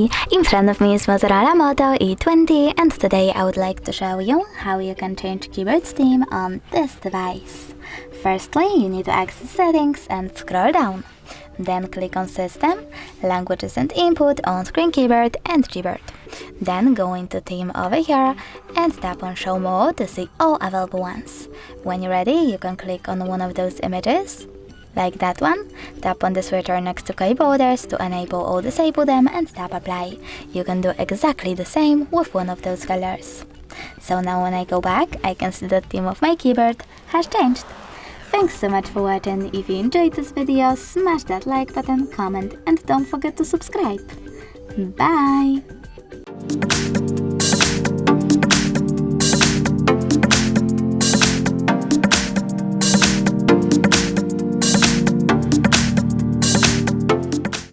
Hi! In front of me is Motorola Moto E20 and today I would like to show you how you can change keyboard theme on this device. Firstly, you need to access settings and scroll down. Then click on System, Languages and Input, on-screen keyboard and keyboard. Then go into Theme over here and tap on Show More to see all available ones. When you're ready, you can click on one of those images, like that one. Tap on the switcher next to keyboarders to enable or disable them and tap Apply. You can do exactly the same with one of those colors. So now when I go back, I can see the theme of my keyboard has changed. Thanks so much for watching. If you enjoyed this video, smash that like button, comment and don't forget to subscribe. Bye!